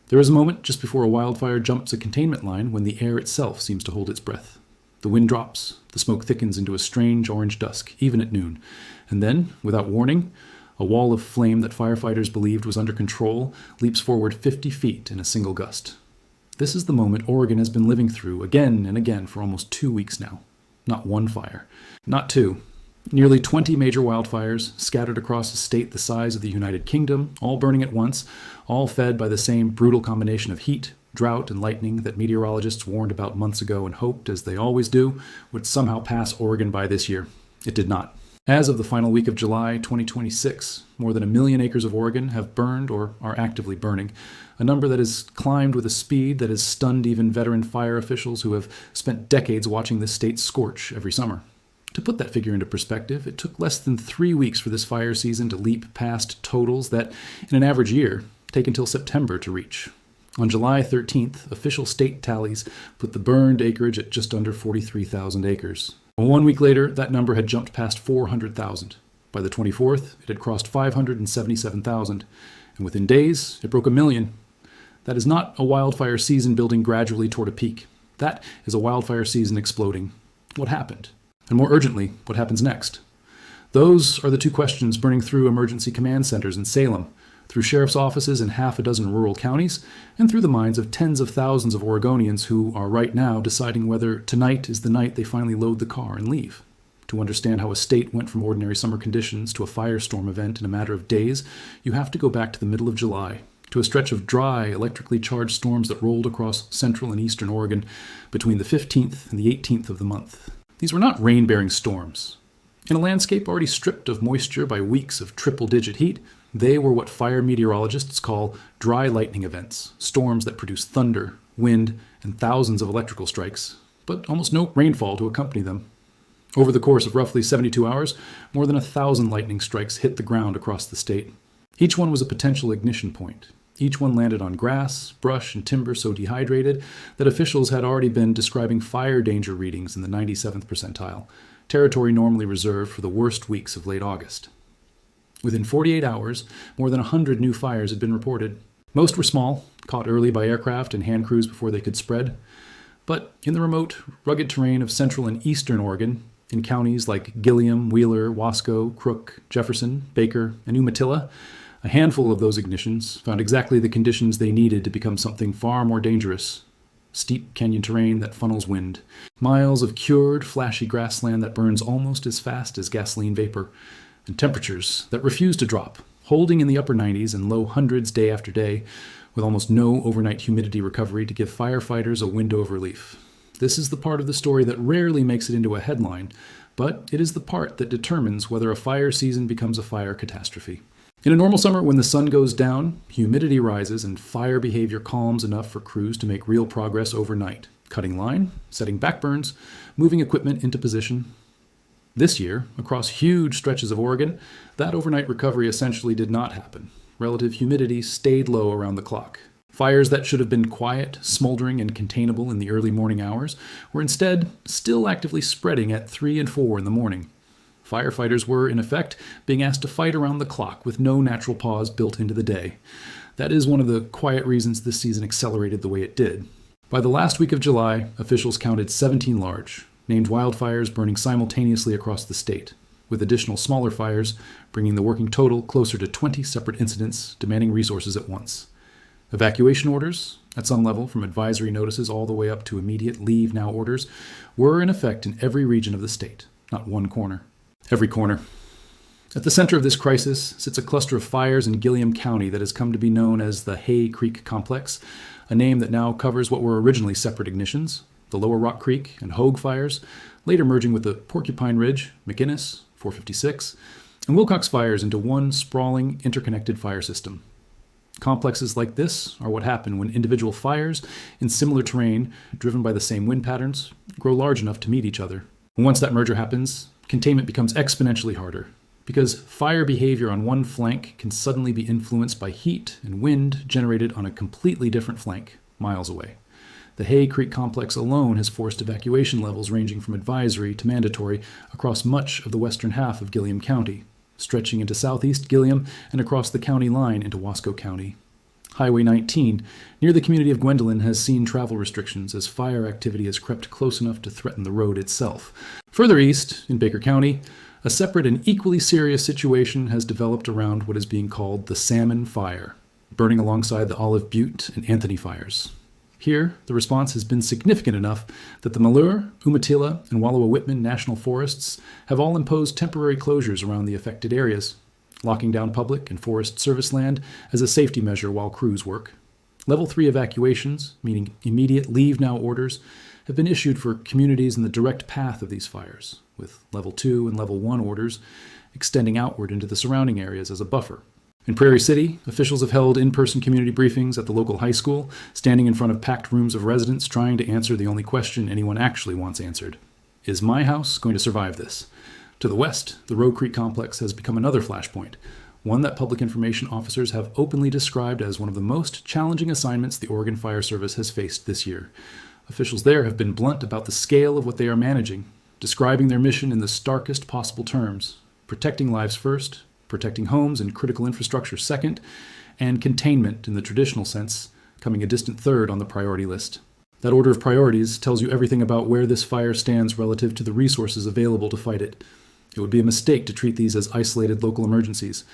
There is a moment just before a wildfire jumps a containment line when the air itself seems to hold its breath. The wind drops, the smoke thickens into a strange orange dusk, even at noon. And then, without warning, a wall of flame that firefighters believed was under control leaps forward 50 feet in a single gust. This is the moment Oregon has been living through again and again for almost 2 weeks now. Not one fire. Not two. Nearly 20 major wildfires scattered across a state the size of the United Kingdom, all burning at once, all fed by the same brutal combination of heat, drought, and lightning that meteorologists warned about months ago and hoped, as they always do, would somehow pass Oregon by this year. It did not. As of the final week of July 2026, more than 1 million acres of Oregon have burned or are actively burning, a number that has climbed with a speed that has stunned even veteran fire officials who have spent decades watching this state scorch every summer. To put that figure into perspective, it took less than 3 weeks for this fire season to leap past totals that, in an average year, take until September to reach. On July 13th, official state tallies put the burned acreage at just under 43,000 acres. 1 week later, that number had jumped past 400,000. By the 24th, it had crossed 577,000. And within days, it broke 1 million. That is not a wildfire season building gradually toward a peak. That is a wildfire season exploding. What happened? And more urgently, what happens next? Those are the two questions burning through emergency command centers in Salem, through sheriff's offices in half a dozen rural counties, and through the minds of tens of thousands of Oregonians who are right now deciding whether tonight is the night they finally load the car and leave. To understand how a state went from ordinary summer conditions to a firestorm event in a matter of days, you have to go back to the middle of July, to a stretch of dry, electrically charged storms that rolled across central and eastern Oregon between the 15th and the 18th of the month. These were not rain-bearing storms. In a landscape already stripped of moisture by weeks of triple-digit heat, they were what fire meteorologists call dry lightning events, storms that produce thunder, wind, and thousands of electrical strikes, but almost no rainfall to accompany them. Over the course of roughly 72 hours, more than 1,000 lightning strikes hit the ground across the state. Each one was a potential ignition point. Each one landed on grass, brush, and timber so dehydrated that officials had already been describing fire danger readings in the 97th percentile, territory normally reserved for the worst weeks of late August. Within 48 hours, more than 100 new fires had been reported. Most were small, caught early by aircraft and hand crews before they could spread. But in the remote, rugged terrain of central and eastern Oregon, in counties like Gilliam, Wheeler, Wasco, Crook, Jefferson, Baker, and Umatilla, a handful of those ignitions found exactly the conditions they needed to become something far more dangerous. Steep canyon terrain that funnels wind, miles of cured, flashy grassland that burns almost as fast as gasoline vapor, and temperatures that refuse to drop, holding in the upper 90s and low hundreds day after day, with almost no overnight humidity recovery to give firefighters a window of relief. This is the part of the story that rarely makes it into a headline, but it is the part that determines whether a fire season becomes a fire catastrophe. In a normal summer, when the sun goes down, humidity rises and fire behavior calms enough for crews to make real progress overnight, cutting line, setting backburns, moving equipment into position. This year, across huge stretches of Oregon, that overnight recovery essentially did not happen. Relative humidity stayed low around the clock. Fires that should have been quiet, smoldering, and containable in the early morning hours were instead still actively spreading at 3 and 4 in the morning. Firefighters were, in effect, being asked to fight around the clock with no natural pause built into the day. That is one of the quiet reasons this season accelerated the way it did. By the last week of July, officials counted 17 large, named wildfires burning simultaneously across the state, with additional smaller fires bringing the working total closer to 20 separate incidents demanding resources at once. Evacuation orders, at some level from advisory notices all the way up to immediate leave now orders, were in effect in every region of the state, not one corner. Every corner. At the center of this crisis sits a cluster of fires in Gilliam County that has come to be known as the Hay Creek Complex, a name that now covers what were originally separate ignitions, the Lower Rock Creek and Hogue fires, later merging with the Porcupine Ridge, McInnes, 456, and Wilcox fires into one sprawling, interconnected fire system. Complexes like this are what happen when individual fires in similar terrain, driven by the same wind patterns, grow large enough to meet each other. And once that merger happens, containment becomes exponentially harder, because fire behavior on one flank can suddenly be influenced by heat and wind generated on a completely different flank, miles away. The Hay Creek Complex alone has forced evacuation levels ranging from advisory to mandatory across much of the western half of Gilliam County, stretching into southeast Gilliam and across the county line into Wasco County. Highway 19, near the community of Gwendolyn, has seen travel restrictions as fire activity has crept close enough to threaten the road itself. Further east, in Baker County, a separate and equally serious situation has developed around what is being called the Salmon Fire, burning alongside the Olive Butte and Anthony fires. Here, the response has been significant enough that the Malheur, Umatilla, and Wallowa-Whitman National Forests have all imposed temporary closures around the affected areas, locking down public and Forest Service land as a safety measure while crews work. Level 3 evacuations, meaning immediate leave now orders, have been issued for communities in the direct path of these fires, with Level 2 and Level 1 orders extending outward into the surrounding areas as a buffer. In Prairie City, officials have held in-person community briefings at the local high school, standing in front of packed rooms of residents trying to answer the only question anyone actually wants answered. Is my house going to survive this? To the west, the Roe Creek complex has become another flashpoint, one that public information officers have openly described as one of the most challenging assignments the Oregon Fire Service has faced this year. Officials there have been blunt about the scale of what they are managing, describing their mission in the starkest possible terms: protecting lives first, protecting homes and critical infrastructure second, and containment in the traditional sense coming a distant third on the priority list. That order of priorities tells you everything about where this fire stands relative to the resources available to fight it. It would be a mistake to treat these as isolated local emergencies.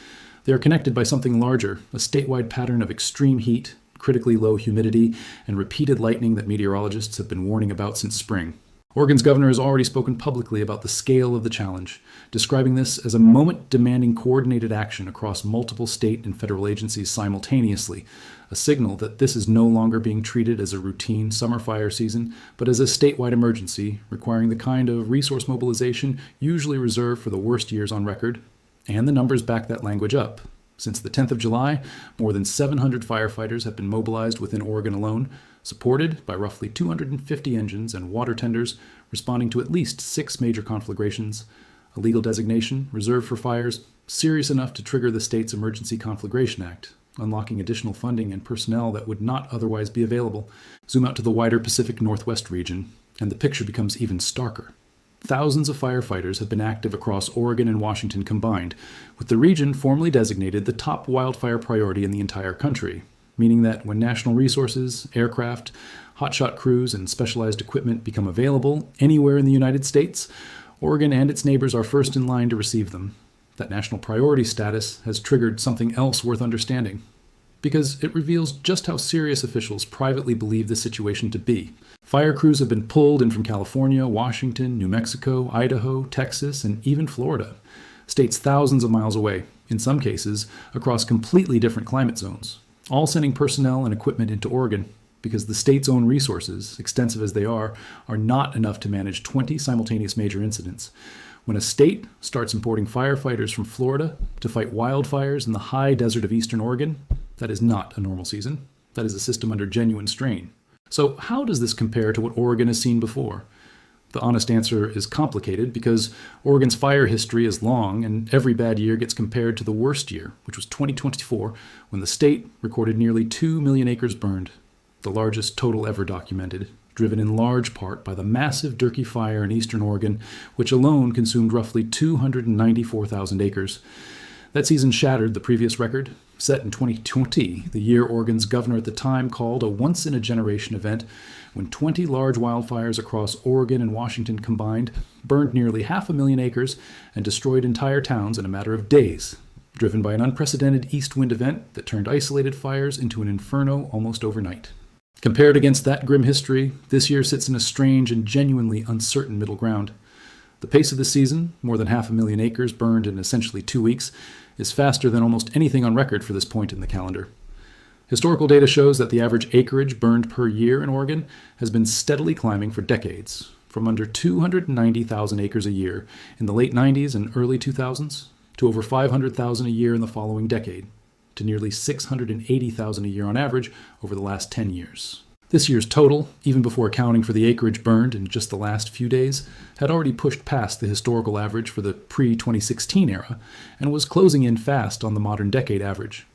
They are connected by something larger, a statewide pattern of extreme heat, critically low humidity, and repeated lightning that meteorologists have been warning about since spring. Oregon's governor has already spoken publicly about the scale of the challenge, describing this as a moment demanding coordinated action across multiple state and federal agencies simultaneously, a signal that this is no longer being treated as a routine summer fire season, but as a statewide emergency requiring the kind of resource mobilization usually reserved for the worst years on record, and the numbers back that language up. Since the 10th of July, more than 700 firefighters have been mobilized within Oregon alone, supported by roughly 250 engines and water tenders responding to at least 6 major conflagrations, a legal designation reserved for fires serious enough to trigger the state's Emergency Conflagration Act, unlocking additional funding and personnel that would not otherwise be available. Zoom out to the wider Pacific Northwest region, and the picture becomes even starker. Thousands of firefighters have been active across Oregon and Washington combined, with the region formally designated the top wildfire priority in the entire country, meaning that when national resources, aircraft, hotshot crews, and specialized equipment become available anywhere in the United States, Oregon and its neighbors are first in line to receive them. That national priority status has triggered something else worth understanding, because it reveals just how serious officials privately believe the situation to be. Fire crews have been pulled in from California, Washington, New Mexico, Idaho, Texas, and even Florida, states thousands of miles away, in some cases across completely different climate zones, all sending personnel and equipment into Oregon because the state's own resources, extensive as they are not enough to manage 20 simultaneous major incidents. When a state starts importing firefighters from Florida to fight wildfires in the high desert of eastern Oregon, that is not a normal season. That is a system under genuine strain. So how does this compare to what Oregon has seen before? The honest answer is complicated because Oregon's fire history is long and every bad year gets compared to the worst year, which was 2024, when the state recorded nearly 2 million acres burned, the largest total ever documented, driven in large part by the massive Durkee Fire in eastern Oregon, which alone consumed roughly 294,000 acres. That season shattered the previous record, set in 2020, the year Oregon's governor at the time called a once-in-a-generation event when 20 large wildfires across Oregon and Washington combined burned nearly 500,000 acres and destroyed entire towns in a matter of days, driven by an unprecedented east wind event that turned isolated fires into an inferno almost overnight. Compared against that grim history, this year sits in a strange and genuinely uncertain middle ground. The pace of the season, more than 500,000 acres burned in essentially 2 weeks, is faster than almost anything on record for this point in the calendar. Historical data shows that the average acreage burned per year in Oregon has been steadily climbing for decades, from under 290,000 acres a year in the late 90s and early 2000s to over 500,000 a year in the following decade, to nearly 680,000 a year on average over the last 10 years. This year's total, even before accounting for the acreage burned in just the last few days, had already pushed past the historical average for the pre-2016 era and was closing in fast on the modern decade average.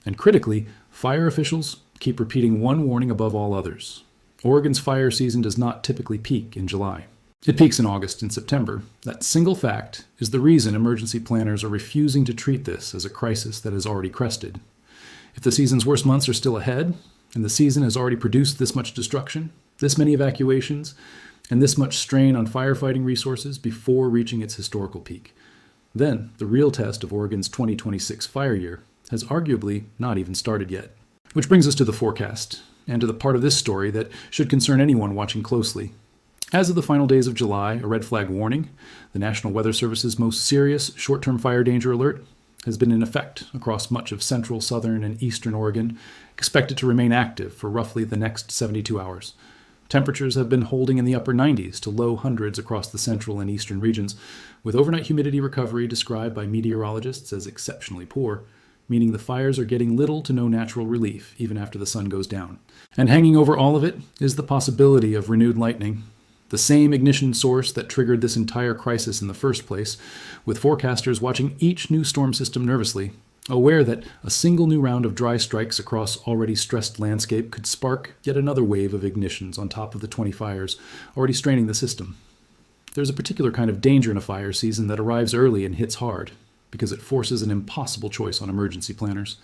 And critically, fire officials keep repeating one warning above all others. Oregon's fire season does not typically peak in July. It peaks in August and September. That single fact is the reason emergency planners are refusing to treat this as a crisis that has already crested. If the season's worst months are still ahead, and the season has already produced this much destruction, this many evacuations, and this much strain on firefighting resources before reaching its historical peak, then the real test of Oregon's 2026 fire year has arguably not even started yet. Which brings us to the forecast, and to the part of this story that should concern anyone watching closely. As of the final days of July, a red flag warning, the National Weather Service's most serious short-term fire danger alert, has been in effect across much of central, southern, and eastern Oregon, expected to remain active for roughly the next 72 hours. Temperatures have been holding in the upper 90s to low hundreds across the central and eastern regions, with overnight humidity recovery described by meteorologists as exceptionally poor, meaning the fires are getting little to no natural relief even after the sun goes down. And hanging over all of it is the possibility of renewed lightning, the same ignition source that triggered this entire crisis in the first place, with forecasters watching each new storm system nervously, aware that a single new round of dry strikes across already stressed landscape could spark yet another wave of ignitions on top of the 20 fires already straining the system. There's a particular kind of danger in a fire season that arrives early and hits hard, because it forces an impossible choice on emergency planners.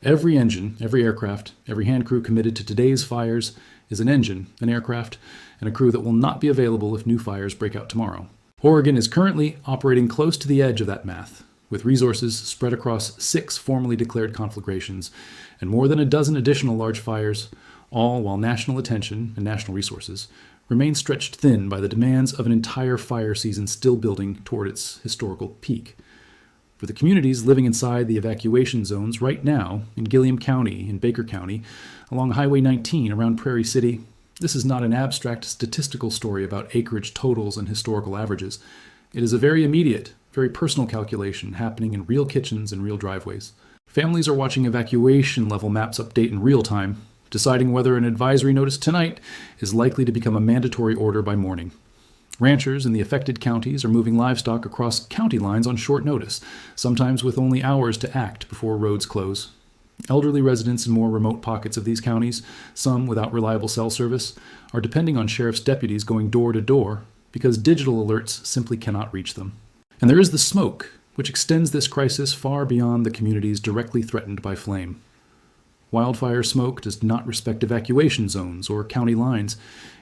Every engine, every aircraft, every hand crew committed to today's fires is an engine, an aircraft, and a crew that will not be available if new fires break out tomorrow. Oregon is currently operating close to the edge of that math, with resources spread across 6 formally declared conflagrations and more than a dozen additional large fires, all while national attention and national resources remain stretched thin by the demands of an entire fire season still building toward its historical peak. For the communities living inside the evacuation zones right now in Gilliam County and Baker County, along Highway 19 around Prairie City, this is not an abstract statistical story about acreage totals and historical averages. It is a very immediate, very personal calculation happening in real kitchens and real driveways. Families are watching evacuation level maps update in real time, deciding whether an advisory notice tonight is likely to become a mandatory order by morning. Ranchers in the affected counties are moving livestock across county lines on short notice, sometimes with only hours to act before roads close. Elderly residents in more remote pockets of these counties, some without reliable cell service, are depending on sheriff's deputies going door to door because digital alerts simply cannot reach them. And there is the smoke, which extends this crisis far beyond the communities directly threatened by flame. Wildfire smoke does not respect evacuation zones or county lines.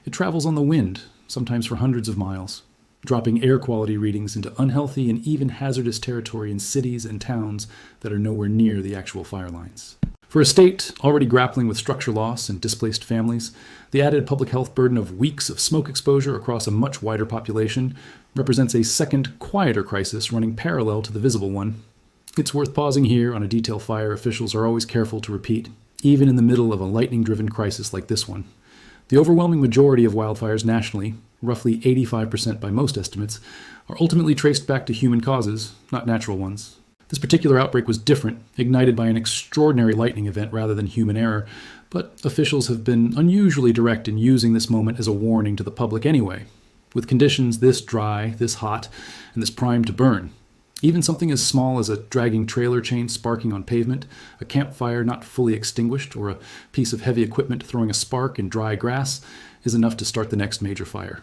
It travels on the wind, sometimes for hundreds of miles, dropping air quality readings into unhealthy and even hazardous territory in cities and towns that are nowhere near the actual fire lines. For a state already grappling with structure loss and displaced families, the added public health burden of weeks of smoke exposure across a much wider population represents a second, quieter crisis running parallel to the visible one. It's worth pausing here on a detail fire officials are always careful to repeat, even in the middle of a lightning-driven crisis like this one. The overwhelming majority of wildfires nationally, roughly 85% by most estimates, are ultimately traced back to human causes, not natural ones. This particular outbreak was different, ignited by an extraordinary lightning event rather than human error, but officials have been unusually direct in using this moment as a warning to the public anyway, with conditions this dry, this hot, and this primed to burn. Even something as small as a dragging trailer chain sparking on pavement, a campfire not fully extinguished, or a piece of heavy equipment throwing a spark in dry grass is enough to start the next major fire.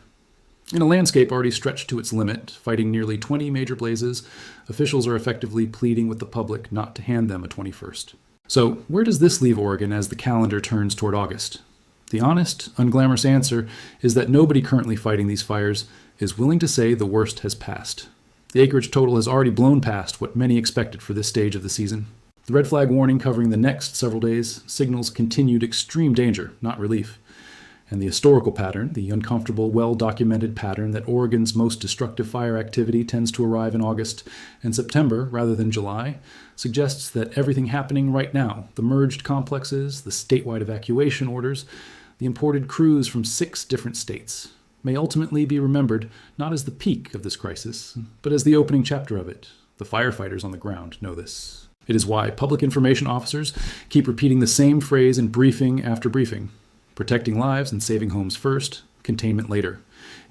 In a landscape already stretched to its limit, fighting nearly 20 major blazes, officials are effectively pleading with the public not to hand them a 21st. So, where does this leave Oregon as the calendar turns toward August? The honest, unglamorous answer is that nobody currently fighting these fires is willing to say the worst has passed. The acreage total has already blown past what many expected for this stage of the season. The red flag warning covering the next several days signals continued extreme danger, not relief. And the historical pattern, the uncomfortable, well-documented pattern that Oregon's most destructive fire activity tends to arrive in August and September rather than July, suggests that everything happening right now, the merged complexes, the statewide evacuation orders, the imported crews from 6 different states, may ultimately be remembered not as the peak of this crisis, but as the opening chapter of it. The firefighters on the ground know this. It is why public information officers keep repeating the same phrase in briefing after briefing. Protecting lives and saving homes first, containment later.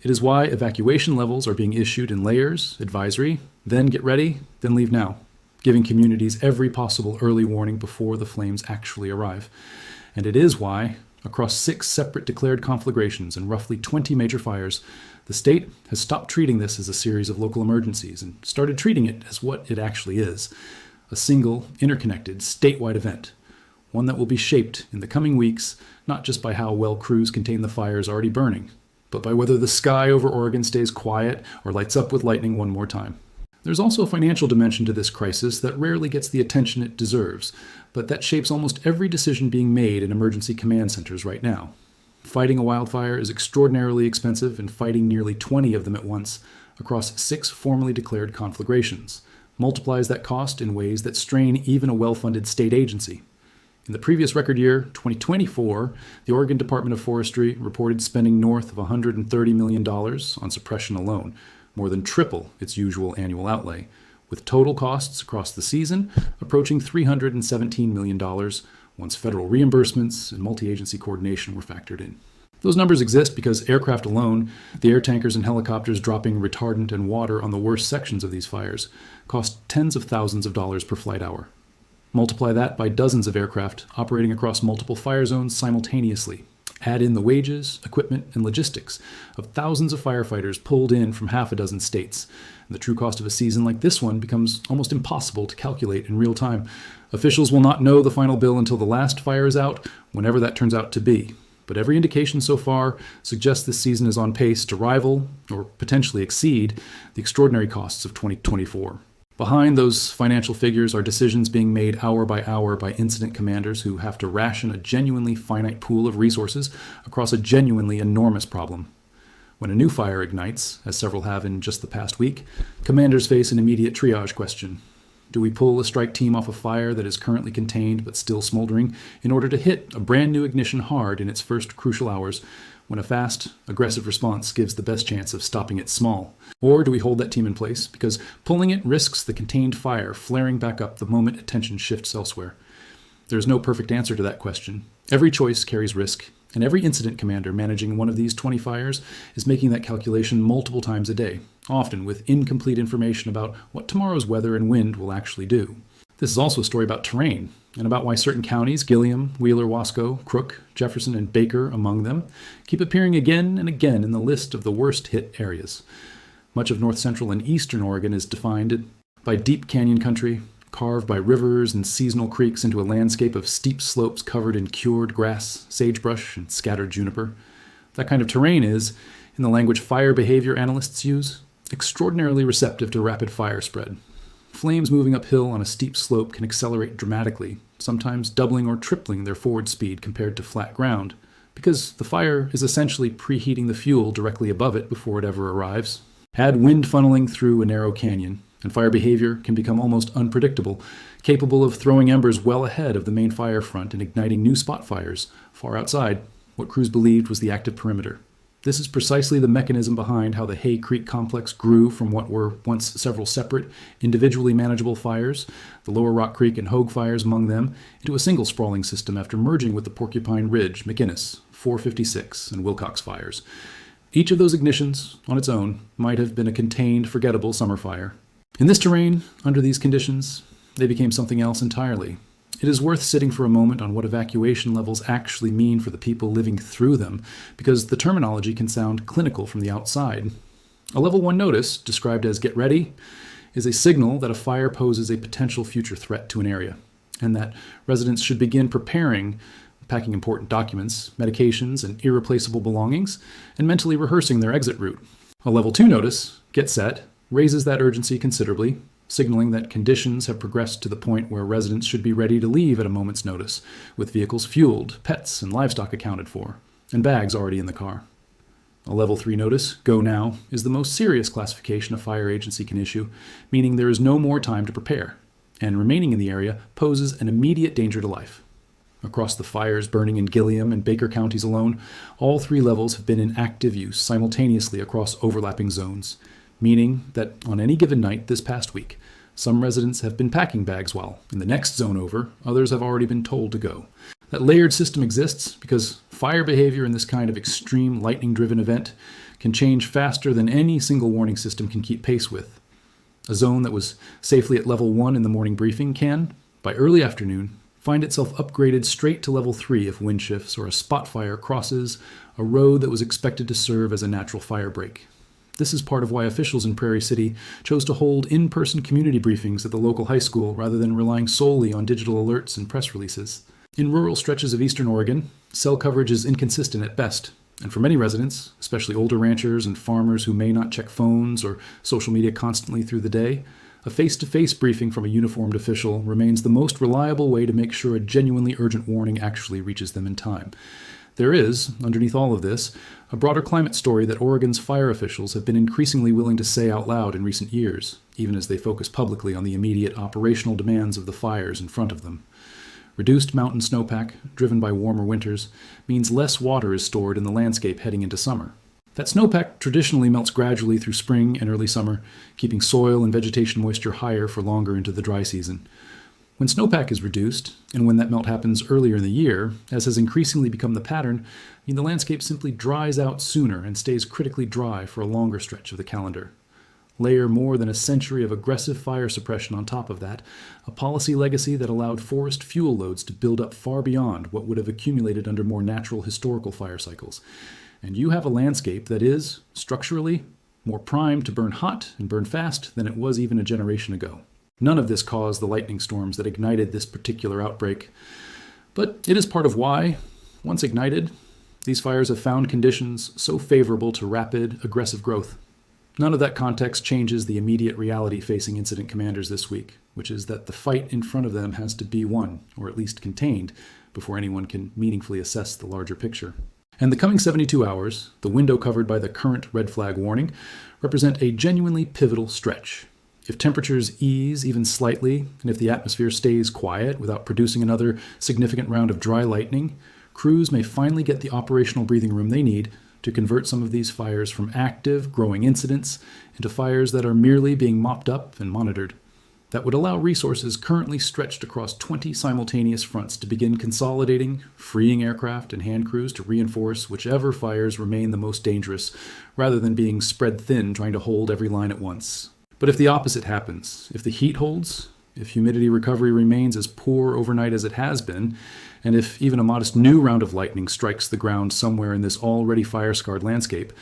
It is why evacuation levels are being issued in layers, advisory, then get ready, then leave now, giving communities every possible early warning before the flames actually arrive. And it is why, across 6 separate declared conflagrations and roughly 20 major fires, the state has stopped treating this as a series of local emergencies and started treating it as what it actually is, a single, interconnected, statewide event, one that will be shaped in the coming weeks, not just by how well crews contain the fires already burning, but by whether the sky over Oregon stays quiet or lights up with lightning one more time. There's also a financial dimension to this crisis that rarely gets the attention it deserves, but that shapes almost every decision being made in emergency command centers right now. Fighting a wildfire is extraordinarily expensive, and fighting nearly 20 of them at once across 6 formally declared conflagrations multiplies that cost in ways that strain even a well-funded state agency. In the previous record year, 2024, the Oregon Department of Forestry reported spending north of $130 million on suppression alone, more than triple its usual annual outlay, with total costs across the season approaching $317 million once federal reimbursements and multi-agency coordination were factored in. Those numbers exist because aircraft alone, the air tankers and helicopters dropping retardant and water on the worst sections of these fires, cost tens of thousands of dollars per flight hour. Multiply that by dozens of aircraft operating across multiple fire zones simultaneously. Add in the wages, equipment, and logistics of thousands of firefighters pulled in from half a dozen states. And the true cost of a season like this one becomes almost impossible to calculate in real time. Officials will not know the final bill until the last fire is out, whenever that turns out to be. But every indication so far suggests this season is on pace to rival, or potentially exceed, the extraordinary costs of 2024. Behind those financial figures are decisions being made hour by incident commanders who have to ration a genuinely finite pool of resources across a genuinely enormous problem. When a new fire ignites, as several have in just the past week, commanders face an immediate triage question. Do we pull a strike team off a fire that is currently contained but still smoldering in order to hit a brand new ignition hard in its first crucial hours, when a fast, aggressive response gives the best chance of stopping it small? Or do we hold that team in place because pulling it risks the contained fire flaring back up the moment attention shifts elsewhere? There's no perfect answer to that question. Every choice carries risk, and every incident commander managing one of these 20 fires is making that calculation multiple times a day, often with incomplete information about what tomorrow's weather and wind will actually do. This is also a story about terrain, and about why certain counties, Gilliam, Wheeler, Wasco, Crook, Jefferson, and Baker among them, keep appearing again and again in the list of the worst hit areas. Much of north central and eastern Oregon is defined by deep canyon country, carved by rivers and seasonal creeks into a landscape of steep slopes covered in cured grass, sagebrush, and scattered juniper. That kind of terrain is, in the language fire behavior analysts use, extraordinarily receptive to rapid fire spread. Flames moving uphill on a steep slope can accelerate dramatically, sometimes doubling or tripling their forward speed compared to flat ground, because the fire is essentially preheating the fuel directly above it before it ever arrives. Add wind funneling through a narrow canyon, and fire behavior can become almost unpredictable, capable of throwing embers well ahead of the main fire front and igniting new spot fires far outside what crews believed was the active perimeter. This is precisely the mechanism behind how the Hay Creek complex grew from what were once several separate, individually manageable fires, the Lower Rock Creek and Hogue fires among them, into a single sprawling system after merging with the Porcupine Ridge, McInnes, 456, and Wilcox fires. Each of those ignitions, on its own, might have been a contained, forgettable summer fire. In this terrain, under these conditions, they became something else entirely. It is worth sitting for a moment on what evacuation levels actually mean for the people living through them, because the terminology can sound clinical from the outside. A level 1 notice, described as "get ready," is a signal that a fire poses a potential future threat to an area, and that residents should begin preparing, packing important documents, medications, and irreplaceable belongings, and mentally rehearsing their exit route. A level 2 notice, "get set," raises that urgency considerably, signaling that conditions have progressed to the point where residents should be ready to leave at a moment's notice, with vehicles fueled, pets and livestock accounted for, and bags already in the car. A level 3 notice, "go now," is the most serious classification a fire agency can issue, meaning there is no more time to prepare, and remaining in the area poses an immediate danger to life. Across the fires burning in Gilliam and Baker counties alone, all 3 levels have been in active use simultaneously across overlapping zones, meaning that on any given night this past week, some residents have been packing bags while, in the next zone over, others have already been told to go. That layered system exists because fire behavior in this kind of extreme lightning-driven event can change faster than any single warning system can keep pace with. A zone that was safely at level 1 in the morning briefing can, by early afternoon, find itself upgraded straight to level 3 if wind shifts or a spot fire crosses a road that was expected to serve as a natural fire break. This is part of why officials in Prairie City chose to hold in-person community briefings at the local high school rather than relying solely on digital alerts and press releases. In rural stretches of eastern Oregon, cell coverage is inconsistent at best, and for many residents, especially older ranchers and farmers who may not check phones or social media constantly through the day, a face-to-face briefing from a uniformed official remains the most reliable way to make sure a genuinely urgent warning actually reaches them in time. There is, underneath all of this, a broader climate story that Oregon's fire officials have been increasingly willing to say out loud in recent years, even as they focus publicly on the immediate operational demands of the fires in front of them. Reduced mountain snowpack, driven by warmer winters, means less water is stored in the landscape heading into summer. That snowpack traditionally melts gradually through spring and early summer, keeping soil and vegetation moisture higher for longer into the dry season. When snowpack is reduced, and when that melt happens earlier in the year, as has increasingly become the pattern, the landscape simply dries out sooner and stays critically dry for a longer stretch of the calendar. Layer more than a century of aggressive fire suppression on top of that, a policy legacy that allowed forest fuel loads to build up far beyond what would have accumulated under more natural historical fire cycles. And you have a landscape that is, structurally, more primed to burn hot and burn fast than it was even a generation ago. None of this caused the lightning storms that ignited this particular outbreak. But it is part of why, once ignited, these fires have found conditions so favorable to rapid, aggressive growth. None of that context changes the immediate reality facing incident commanders this week, which is that the fight in front of them has to be won, or at least contained, before anyone can meaningfully assess the larger picture. And the coming 72 hours, the window covered by the current red flag warning, represent a genuinely pivotal stretch. If temperatures ease even slightly, and if the atmosphere stays quiet without producing another significant round of dry lightning, crews may finally get the operational breathing room they need to convert some of these fires from active, growing incidents into fires that are merely being mopped up and monitored. That would allow resources currently stretched across 20 simultaneous fronts to begin consolidating, freeing aircraft and hand crews to reinforce whichever fires remain the most dangerous, rather than being spread thin trying to hold every line at once. But if the opposite happens, if the heat holds, if humidity recovery remains as poor overnight as it has been, and if even a modest new round of lightning strikes the ground somewhere in this already fire-scarred landscape,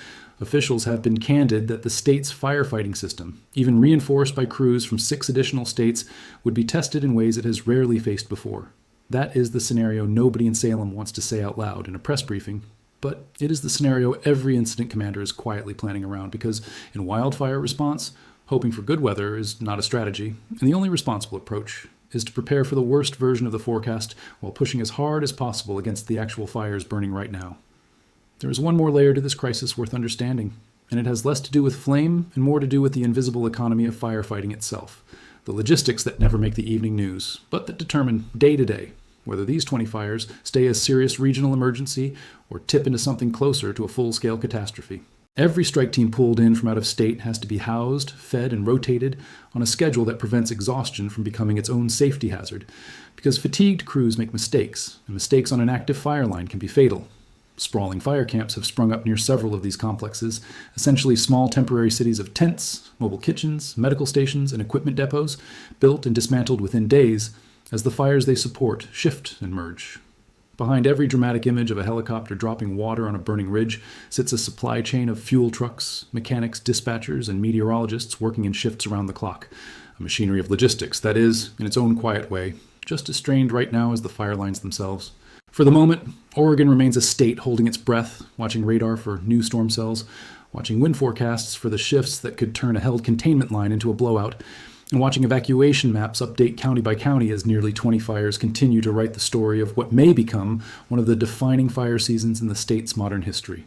officials have been candid that the state's firefighting system, even reinforced by crews from 6 additional states, would be tested in ways it has rarely faced before. That is the scenario nobody in Salem wants to say out loud in a press briefing, but it is the scenario every incident commander is quietly planning around, because in wildfire response, hoping for good weather is not a strategy, and the only responsible approach is to prepare for the worst version of the forecast while pushing as hard as possible against the actual fires burning right now. There is one more layer to this crisis worth understanding, and it has less to do with flame and more to do with the invisible economy of firefighting itself, the logistics that never make the evening news, but that determine day to day whether these 20 fires stay a serious regional emergency or tip into something closer to a full-scale catastrophe. Every strike team pulled in from out of state has to be housed, fed, and rotated on a schedule that prevents exhaustion from becoming its own safety hazard, because fatigued crews make mistakes, and mistakes on an active fire line can be fatal. Sprawling fire camps have sprung up near several of these complexes, essentially small temporary cities of tents, mobile kitchens, medical stations, and equipment depots, built and dismantled within days as the fires they support shift and merge. Behind every dramatic image of a helicopter dropping water on a burning ridge sits a supply chain of fuel trucks, mechanics, dispatchers, and meteorologists working in shifts around the clock. A machinery of logistics that is, in its own quiet way, just as strained right now as the fire lines themselves. For the moment, Oregon remains a state holding its breath, watching radar for new storm cells, watching wind forecasts for the shifts that could turn a held containment line into a blowout, and watching evacuation maps update county by county as nearly 20 fires continue to write the story of what may become one of the defining fire seasons in the state's modern history.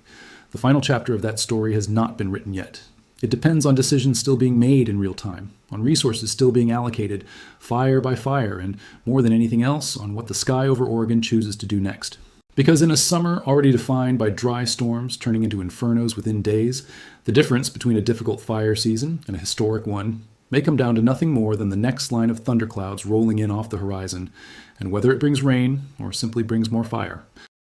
The final chapter of that story has not been written yet. It depends on decisions still being made in real time, on resources still being allocated, fire by fire, and more than anything else, on what the sky over Oregon chooses to do next. Because in a summer already defined by dry storms turning into infernos within days, the difference between a difficult fire season and a historic one may come down to nothing more than the next line of thunderclouds rolling in off the horizon, and whether it brings rain or simply brings more fire.